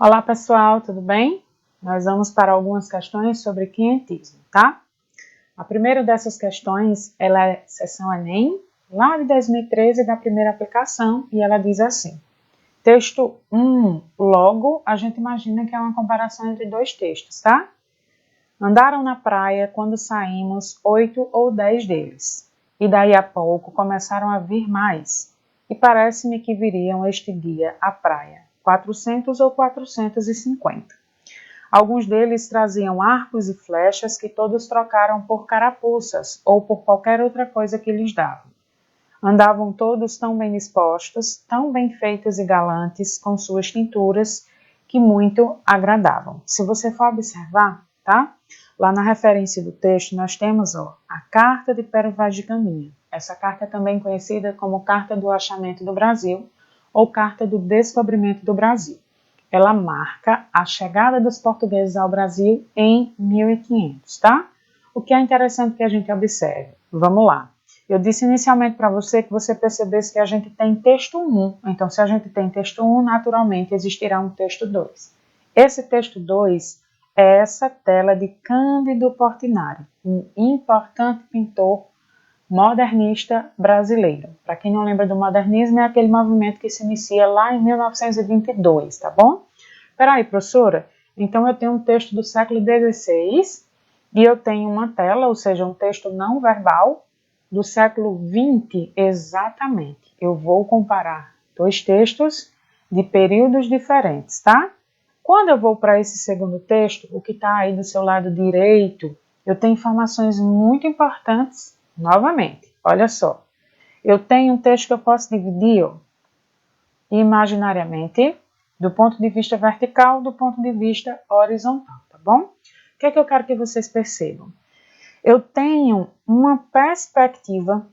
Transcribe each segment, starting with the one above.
Olá pessoal, tudo bem? Nós vamos para algumas questões sobre quinhentismo, tá? A primeira dessas questões, ela é seção Enem, lá de 2013, da primeira aplicação, e ela diz assim: texto 1, logo, a gente imagina que é uma comparação entre dois textos, tá? Andaram na praia quando saímos 8 ou 10 deles, e daí a pouco começaram a vir mais, e parece-me que viriam este dia à praia, 400 ou 450. Alguns deles traziam arcos e flechas que todos trocaram por carapuças ou por qualquer outra coisa que lhes davam. Andavam todos tão bem dispostos, tão bem feitos e galantes, com suas tinturas, que muito agradavam. Se você for observar, tá? Lá na referência do texto nós temos a Carta de Pero Vaz de Caminha. Essa carta é também conhecida como Carta do Achamento do Brasil ou Carta do Descobrimento do Brasil. Ela marca a chegada dos portugueses ao Brasil em 1500, tá? O que é interessante que a gente observe. Vamos lá. Eu disse inicialmente para você que você percebesse que a gente tem texto 1. Então, se a gente tem texto 1, naturalmente existirá um texto 2. Esse texto 2 é essa tela de Cândido Portinari, um importante pintor modernista brasileiro. Para quem não lembra do modernismo, é aquele movimento que se inicia lá em 1922, tá bom? Peraí, professora, então eu tenho um texto do século XVI e eu tenho uma tela, ou seja, um texto não verbal do século XX, exatamente. Eu vou comparar dois textos de períodos diferentes, tá? Quando eu vou para esse segundo texto, o que está aí do seu lado direito, eu tenho informações muito importantes. Novamente, olha só, eu tenho um texto que eu posso dividir imaginariamente do ponto de vista vertical, do ponto de vista horizontal, tá bom? O que é que eu quero que vocês percebam? Eu tenho uma perspectiva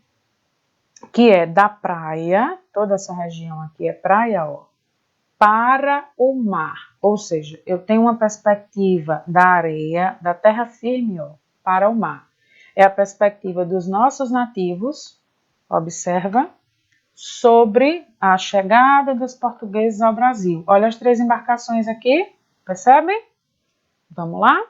que é da praia, toda essa região aqui é praia, ó, para o mar, ou seja, eu tenho uma perspectiva da areia, da terra firme, ó, para o mar. É a perspectiva dos nossos nativos, observa, sobre a chegada dos portugueses ao Brasil. Olha as três embarcações aqui, percebe? Vamos lá?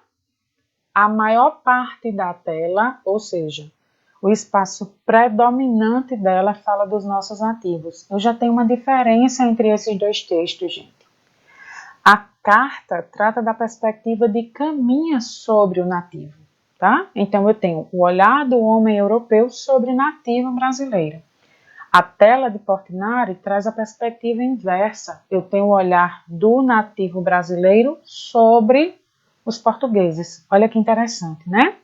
A maior parte da tela, ou seja, o espaço predominante dela fala dos nossos nativos. Eu já tenho uma diferença entre esses dois textos, gente. A carta trata da perspectiva de caminha sobre o nativo, tá? Então eu tenho o olhar do homem europeu sobre o nativo brasileiro. A tela de Portinari traz a perspectiva inversa. Eu tenho o olhar do nativo brasileiro sobre os portugueses. Olha que interessante, né?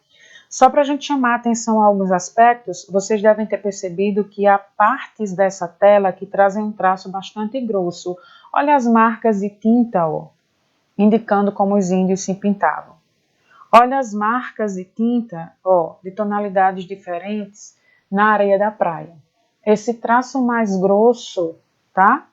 Só para a gente chamar a atenção a alguns aspectos, vocês devem ter percebido que há partes dessa tela que trazem um traço bastante grosso. Olha as marcas de tinta, ó, indicando como os índios se pintavam. Olha as marcas de tinta, ó, de tonalidades diferentes na areia da praia. Esse traço mais grosso, tá?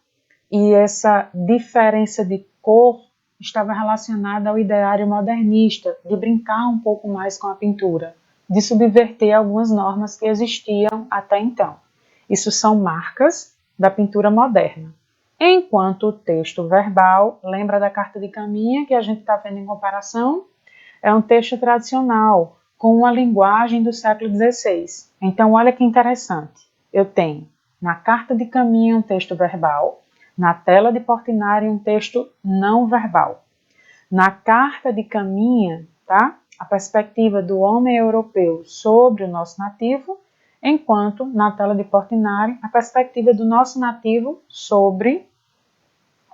E essa diferença de cor estava relacionada ao ideário modernista, de brincar um pouco mais com a pintura, de subverter algumas normas que existiam até então. Isso são marcas da pintura moderna. Enquanto o texto verbal, lembra da carta de Caminha que a gente está vendo em comparação? É um texto tradicional, com uma linguagem do século XVI. Então, olha que interessante. Eu tenho na carta de Caminha um texto verbal, na tela de Portinari um texto não verbal. Na carta de Caminha, tá? A perspectiva do homem europeu sobre o nosso nativo, enquanto na tela de Portinari a perspectiva do nosso nativo sobre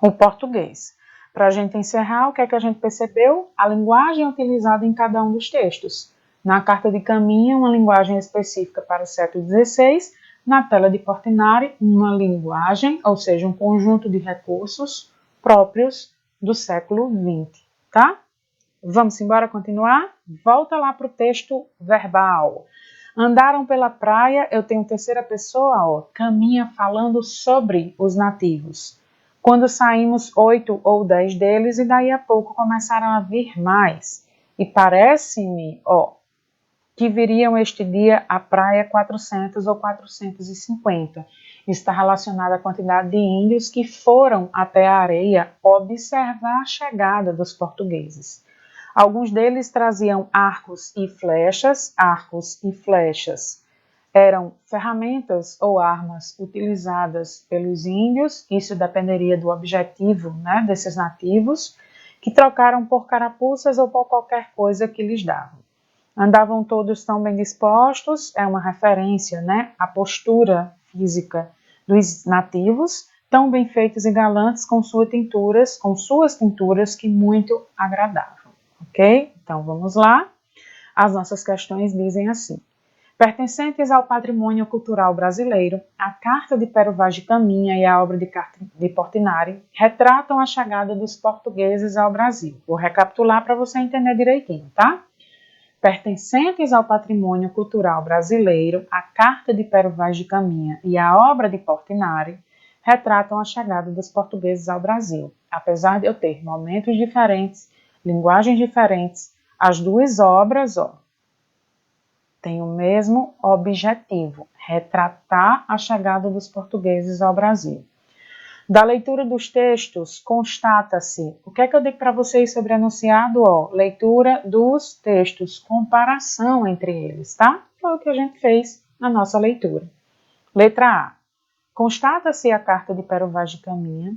o português. Para a gente encerrar, o que é que a gente percebeu? A linguagem utilizada em cada um dos textos. Na carta de Caminha, uma linguagem específica para o século XVI. Na tela de Portinari, uma linguagem, ou seja, um conjunto de recursos próprios do século XX, tá? Vamos embora continuar? Volta lá para o texto verbal. Andaram pela praia, eu tenho terceira pessoa, ó, Caminha falando sobre os nativos. Quando saímos 8 ou 10 deles e daí a pouco começaram a vir mais. E parece-me, ó, que viriam este dia à praia 400 ou 450. Está relacionado à quantidade de índios que foram até a areia observar a chegada dos portugueses. Alguns deles traziam arcos e flechas. Arcos e flechas eram ferramentas ou armas utilizadas pelos índios, isso dependeria do objetivo, né, desses nativos, que trocaram por carapuças ou por qualquer coisa que lhes davam. Andavam todos tão bem dispostos, é uma referência, né, à postura física dos nativos, tão bem feitos e galantes com suas tinturas que muito agradavam, ok? Então vamos lá, as nossas questões dizem assim: pertencentes ao patrimônio cultural brasileiro, a Carta de Pero Vaz de Caminha e a obra de Portinari retratam a chegada dos portugueses ao Brasil. Vou recapitular para você entender direitinho, tá? Pertencentes ao patrimônio cultural brasileiro, a Carta de Pero Vaz de Caminha e a obra de Portinari retratam a chegada dos portugueses ao Brasil. Apesar de eu ter momentos diferentes, linguagens diferentes, as duas obras, têm o mesmo objetivo: retratar a chegada dos portugueses ao Brasil. Da leitura dos textos, constata-se. O que é que eu digo para vocês sobre enunciado? Leitura dos textos, comparação entre eles, tá? Foi o que a gente fez na nossa leitura. Letra A. Constata-se a Carta de Pero Vaz de Caminha.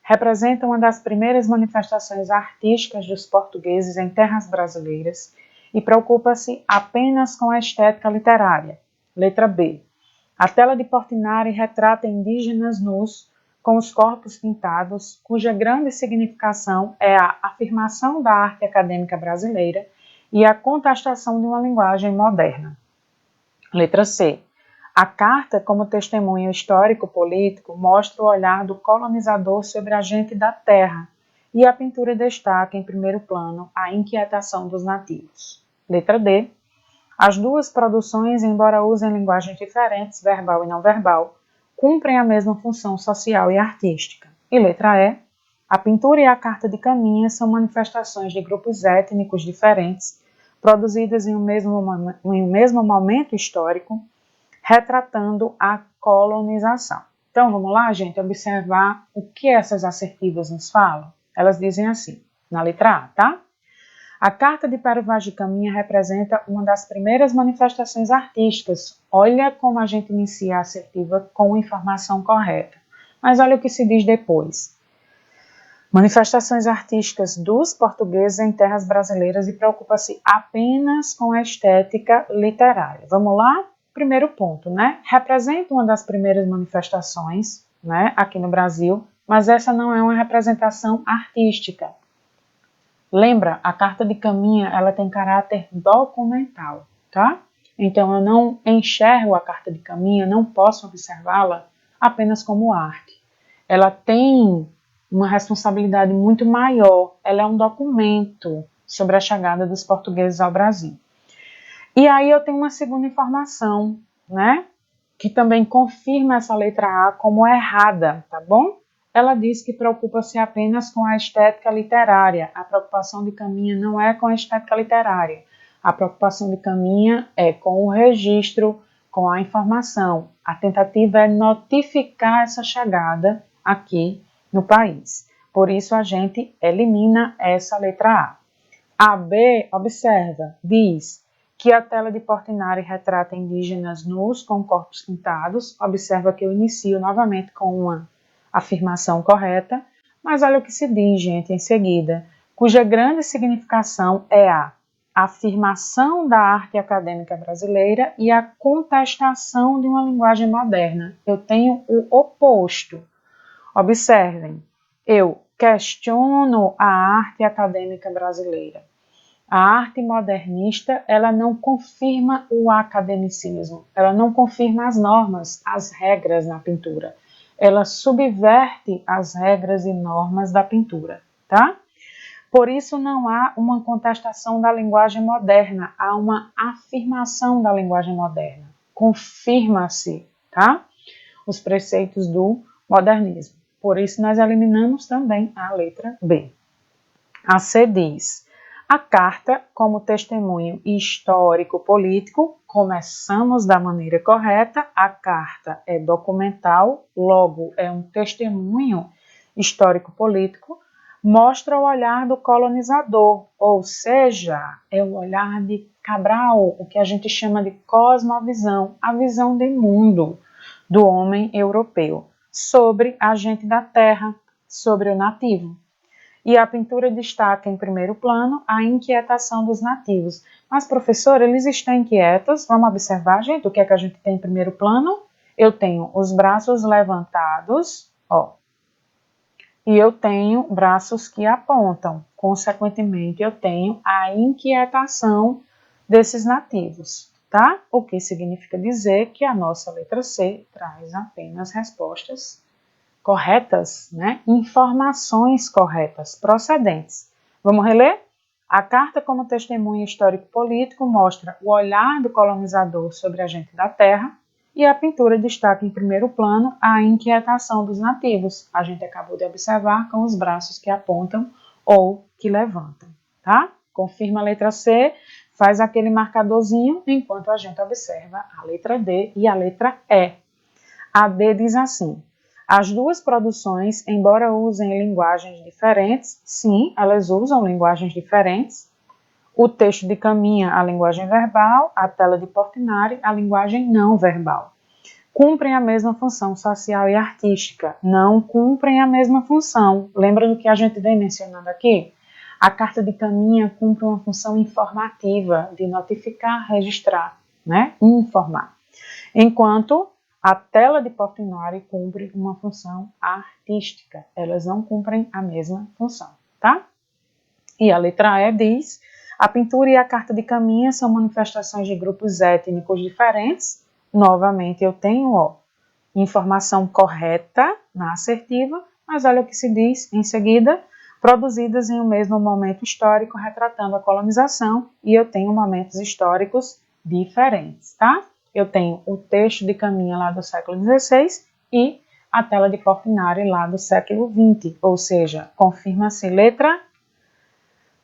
Representa uma das primeiras manifestações artísticas dos portugueses em terras brasileiras e preocupa-se apenas com a estética literária. Letra B. A tela de Portinari retrata indígenas nus, com os corpos pintados, cuja grande significação é a afirmação da arte acadêmica brasileira e a contestação de uma linguagem moderna. Letra C. A carta, como testemunho histórico-político, mostra o olhar do colonizador sobre a gente da terra, e a pintura destaca, em primeiro plano, a inquietação dos nativos. Letra D. As duas produções, embora usem linguagens diferentes, verbal e não verbal, cumprem a mesma função social e artística. E letra E. A pintura e a Carta de Caminha são manifestações de grupos étnicos diferentes, produzidas em um mesmo momento histórico, retratando a colonização. Então, vamos lá, gente, observar o que essas assertivas nos falam. Elas dizem assim, na letra A, tá? A Carta de Pero Vaz de Caminha representa uma das primeiras manifestações artísticas. Olha como a gente inicia a assertiva com informação correta. Mas olha o que se diz depois. Manifestações artísticas dos portugueses em terras brasileiras e preocupa-se apenas com a estética literária. Vamos lá? Primeiro ponto, né? Representa uma das primeiras manifestações, né, aqui no Brasil, mas essa não é uma representação artística. Lembra, a Carta de Caminha, ela tem caráter documental, tá? Então, eu não enxergo a Carta de Caminha, não posso observá-la apenas como arte. Ela tem uma responsabilidade muito maior, ela é um documento sobre a chegada dos portugueses ao Brasil. E aí eu tenho uma segunda informação, né, que também confirma essa letra A como errada, tá bom? Ela diz que preocupa-se apenas com a estética literária. A preocupação de Caminha não é com a estética literária. A preocupação de Caminha é com o registro, com a informação. A tentativa é notificar essa chegada aqui no país. Por isso a gente elimina essa letra A. A B, observa, diz que a tela de Portinari retrata indígenas nus com corpos pintados. Observa que eu inicio novamente com uma afirmação correta, mas olha o que se diz, gente, em seguida, cuja grande significação é a afirmação da arte acadêmica brasileira e a contestação de uma linguagem moderna. Eu tenho o oposto. Observem, eu questiono a arte acadêmica brasileira. A arte modernista, ela não confirma o academicismo, ela não confirma as normas, as regras na pintura. Ela subverte as regras e normas da pintura, tá? Por isso não há uma contestação da linguagem moderna, há uma afirmação da linguagem moderna. Confirma-se, tá? Os preceitos do modernismo. Por isso nós eliminamos também a letra B. A C diz: A carta, como testemunho histórico-político, começamos da maneira correta. A carta é documental, logo é um testemunho histórico-político, mostra o olhar do colonizador, ou seja, é o olhar de Cabral, o que a gente chama de cosmovisão, a visão de mundo do homem europeu sobre a gente da terra, sobre o nativo. E a pintura destaca em primeiro plano a inquietação dos nativos. Mas, professor, eles estão inquietos? Vamos observar, gente, o que é que a gente tem em primeiro plano? Eu tenho os braços levantados, ó, e eu tenho braços que apontam. Consequentemente, eu tenho a inquietação desses nativos, tá? O que significa dizer que a nossa letra C traz apenas respostas corretas, né? Informações corretas, procedentes. Vamos reler? A carta, como testemunho histórico-político, mostra o olhar do colonizador sobre a gente da terra, e a pintura destaca em primeiro plano a inquietação dos nativos. A gente acabou de observar com os braços que apontam ou que levantam, tá? Confirma a letra C, faz aquele marcadorzinho enquanto a gente observa a letra D e a letra E. A D diz assim: as duas produções, embora usem linguagens diferentes, sim, elas usam linguagens diferentes. O texto de Caminha, a linguagem verbal, a tela de Portinari, a linguagem não verbal. Cumprem a mesma função social e artística, não cumprem a mesma função. Lembra do que a gente vem mencionando aqui? A carta de Caminha cumpre uma função informativa, de notificar, registrar, né? Informar. Enquanto a tela de Portinari cumpre uma função artística. Elas não cumprem a mesma função, tá? E a letra E diz: a pintura e a carta de Caminha são manifestações de grupos étnicos diferentes. Novamente eu tenho, ó, informação correta na assertiva, mas olha o que se diz em seguida: produzidas em um mesmo momento histórico, retratando a colonização, e eu tenho momentos históricos diferentes, tá? Eu tenho o texto de Caminha lá do século XVI e a tela de Portinari lá do século XX, ou seja, confirma-se letra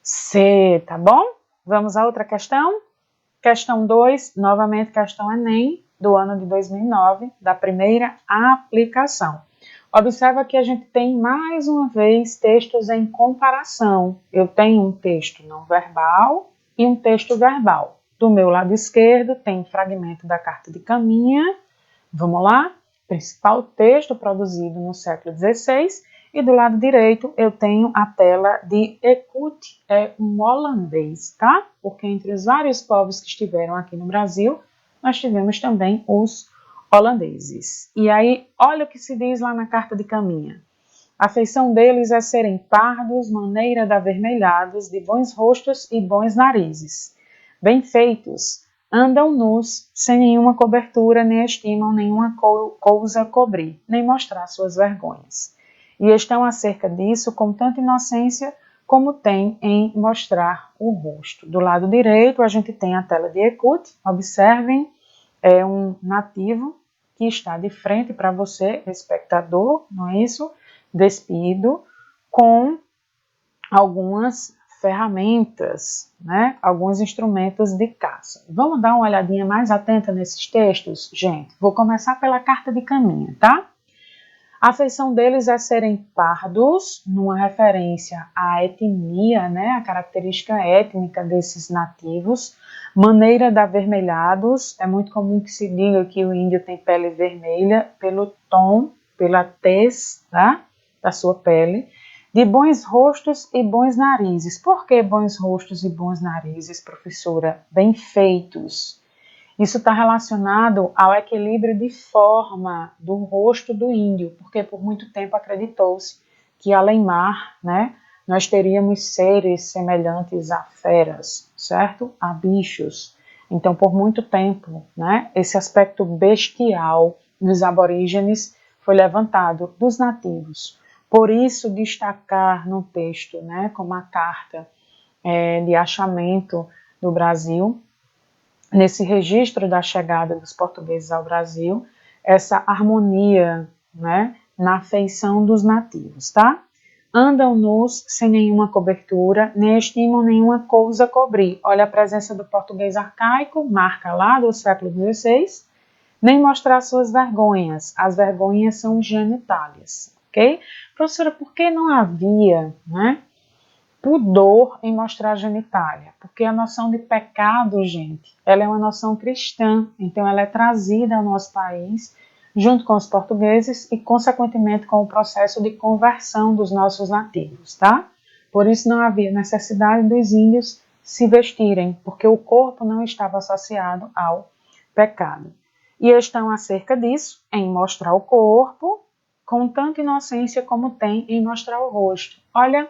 C, tá bom? Vamos a outra questão? Questão 2, novamente questão Enem, do ano de 2009, da primeira aplicação. Observa que a gente tem mais uma vez textos em comparação. Eu tenho um texto não verbal e um texto verbal. Do meu lado esquerdo tem fragmento da carta de Caminha. Vamos lá? Principal texto produzido no século XVI. E do lado direito eu tenho a tela de Ecoute, é um holandês, tá? Porque entre os vários povos que estiveram aqui no Brasil, nós tivemos também os holandeses. E aí, olha o que se diz lá na carta de Caminha. A feição deles é serem pardos, maneira de avermelhados, de bons rostos e bons narizes. Bem feitos, andam nus, sem nenhuma cobertura, nem estimam nenhuma coisa cobrir, nem mostrar suas vergonhas. E estão acerca disso com tanta inocência como tem em mostrar o rosto. Do lado direito, a gente tem a tela de Ecoute. Observem, é um nativo que está de frente para você, espectador, não é isso? Despido, com algumas ferramentas, né? Alguns instrumentos de caça. Vamos dar uma olhadinha mais atenta nesses textos? Gente, vou começar pela carta de Caminha, tá? A feição deles é serem pardos, numa referência à etnia, né, a característica étnica desses nativos. Maneira de avermelhados, é muito comum que se diga que o índio tem pele vermelha pelo tom, pela tez, tá, da sua pele. De bons rostos e bons narizes. Por que bons rostos e bons narizes, professora? Bem feitos. Isso está relacionado ao equilíbrio de forma do rosto do índio, porque por muito tempo acreditou-se que além mar, né, nós teríamos seres semelhantes a feras, certo? A bichos. Então, por muito tempo, né, esse aspecto bestial dos aborígenes foi levantado dos nativos. Por isso, destacar no texto, né, como a carta de achamento do Brasil, nesse registro da chegada dos portugueses ao Brasil, essa harmonia, né, na feição dos nativos, tá? Andam nus, sem nenhuma cobertura, nem estimam nenhuma coisa cobrir. Olha a presença do português arcaico, marca lá do século XVI, nem mostrar suas vergonhas. As vergonhas são genitálias, ok? Professora, por que não havia, né, pudor em mostrar a genitália? Porque a noção de pecado, gente, ela é uma noção cristã, então ela é trazida ao nosso país junto com os portugueses e, consequentemente, com o processo de conversão dos nossos nativos, tá? Por isso não havia necessidade dos índios se vestirem, porque o corpo não estava associado ao pecado. E estão acerca disso, em mostrar o corpo, com tanta inocência como tem em mostrar o rosto. Olha,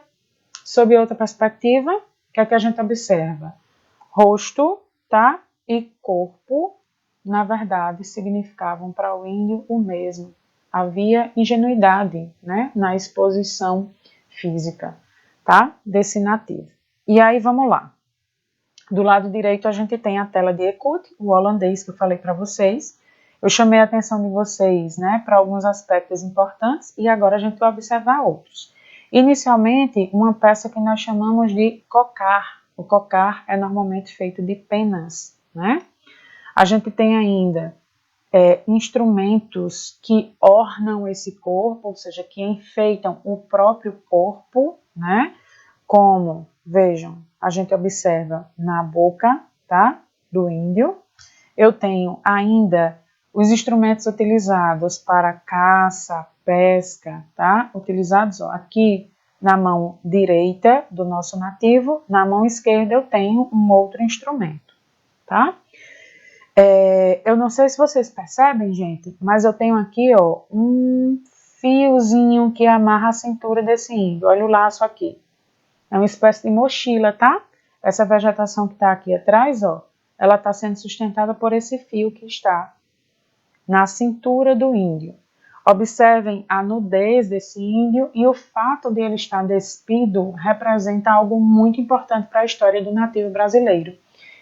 sob outra perspectiva, o que é que a gente observa? Rosto, tá? E corpo, na verdade, significavam para o índio o mesmo. Havia ingenuidade, né, na exposição física, tá? Desse nativo. E aí, vamos lá. Do lado direito, a gente tem a tela de Ecoute, o holandês que eu falei para vocês. Eu chamei a atenção de vocês, né, para alguns aspectos importantes e agora a gente vai observar outros. Inicialmente, uma peça que nós chamamos de cocar. O cocar é normalmente feito de penas, né? A gente tem ainda instrumentos que ornam esse corpo, ou seja, que enfeitam o próprio corpo, né? Como, vejam, a gente observa na boca, tá? Do índio. Eu tenho ainda os instrumentos utilizados para caça, pesca, tá? Utilizados, ó, aqui na mão direita do nosso nativo, na mão esquerda eu tenho um outro instrumento, tá? Eu não sei se vocês percebem, gente, mas eu tenho aqui, ó, um fiozinho que amarra a cintura desse índio. Olha o laço aqui. É uma espécie de mochila, tá? Essa vegetação que está aqui atrás, ó, ela está sendo sustentada por esse fio que está na cintura do índio. Observem a nudez desse índio e o fato de ele estar despido representa algo muito importante para a história do nativo brasileiro.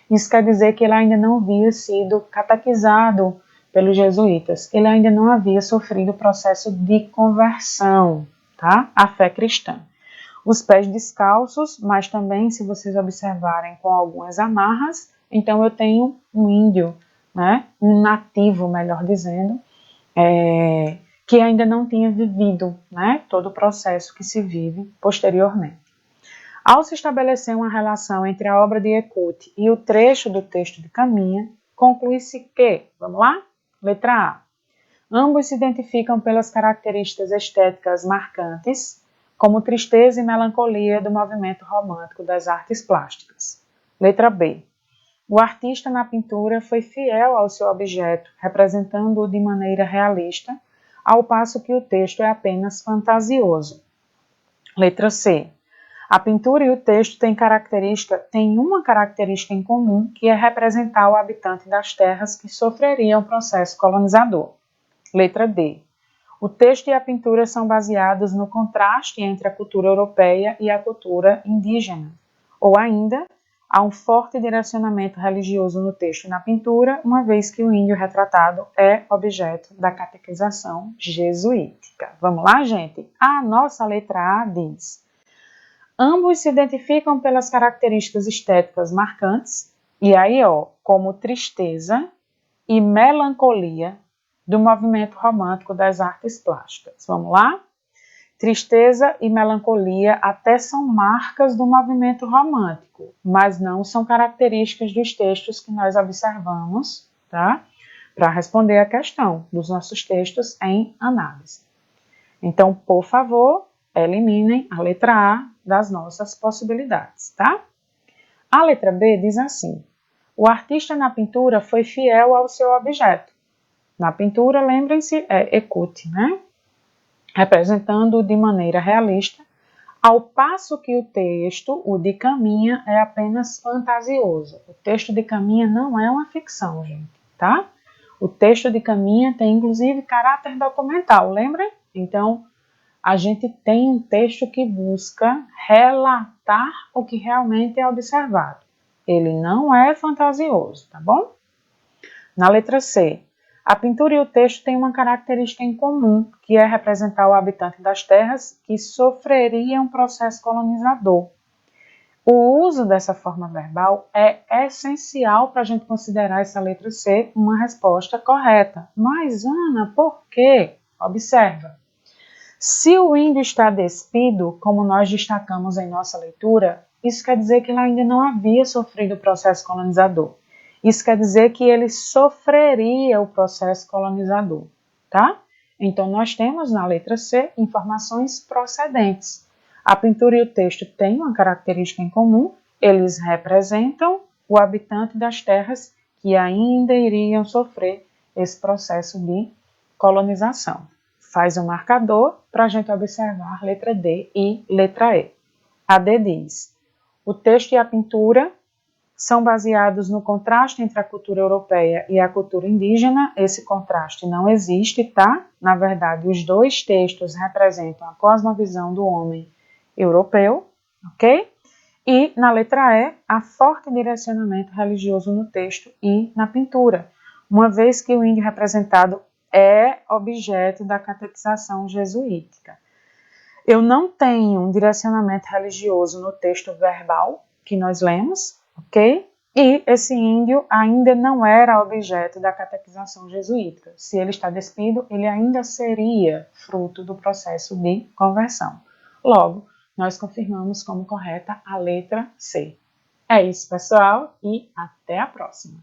Isso quer dizer que ele ainda não havia sido catequizado pelos jesuítas. Ele ainda não havia sofrido o processo de conversão, tá? À fé cristã. Os pés descalços, mas também, se vocês observarem, com algumas amarras. Então eu tenho um índio, né? Um nativo, melhor dizendo, que ainda não tinha vivido, né, todo o processo que se vive posteriormente. Ao se estabelecer uma relação entre a obra de Ecoute e o trecho do texto de Caminha, conclui-se que, vamos lá? Letra A. Ambos se identificam pelas características estéticas marcantes, como tristeza e melancolia do movimento romântico das artes plásticas. Letra B. O artista na pintura foi fiel ao seu objeto, representando-o de maneira realista, ao passo que o texto é apenas fantasioso. Letra C. A pintura e o texto têm uma característica em comum, que é representar o habitante das terras que sofreriam o processo colonizador. Letra D. O texto e a pintura são baseados no contraste entre a cultura europeia e a cultura indígena. Ou ainda, há um forte direcionamento religioso no texto e na pintura, uma vez que o índio retratado é objeto da catequização jesuítica. Vamos lá, gente? A nossa letra A diz: ambos se identificam pelas características estéticas marcantes, e aí, ó, como tristeza e melancolia do movimento romântico das artes plásticas. Vamos lá? Tristeza e melancolia até são marcas do movimento romântico, mas não são características dos textos que nós observamos, tá? Para responder a questão dos nossos textos em análise. Então, por favor, eliminem a letra A das nossas possibilidades, tá? A letra B diz assim: o artista na pintura foi fiel ao seu objeto. Na pintura, lembrem-se, é Ecoute, né? Representando de maneira realista, ao passo que o texto, o de Caminha, é apenas fantasioso. O texto de Caminha não é uma ficção, gente, tá? O texto de Caminha tem, inclusive, caráter documental, lembra? Então, a gente tem um texto que busca relatar o que realmente é observado. Ele não é fantasioso, tá bom? Na letra C, A pintura e o texto têm uma característica em comum, que é representar o habitante das terras que sofreria um processo colonizador. O uso dessa forma verbal é essencial para a gente considerar essa letra C uma resposta correta. Mas, Ana, por quê? Observa. Se o índio está despido, como nós destacamos em nossa leitura, isso quer dizer que ele ainda não havia sofrido o processo colonizador. Isso quer dizer que ele sofreria o processo colonizador, tá? Então, nós temos na letra C informações procedentes. A pintura e o texto têm uma característica em comum, eles representam o habitante das terras que ainda iriam sofrer esse processo de colonização. Faz um marcador para a gente observar letra D e letra E. A D diz: o texto e a pintura são baseados no contraste entre a cultura europeia e a cultura indígena. Esse contraste não existe, tá? Na verdade, os dois textos representam a cosmovisão do homem europeu, ok? E na letra E, há forte direcionamento religioso no texto e na pintura, uma vez que o índio representado é objeto da catequização jesuítica. Eu não tenho um direcionamento religioso no texto verbal que nós lemos, ok? E esse índio ainda não era objeto da catequização jesuítica. Se ele está despido, ele ainda seria fruto do processo de conversão. Logo, nós confirmamos como correta a letra C. É isso, pessoal, e até a próxima!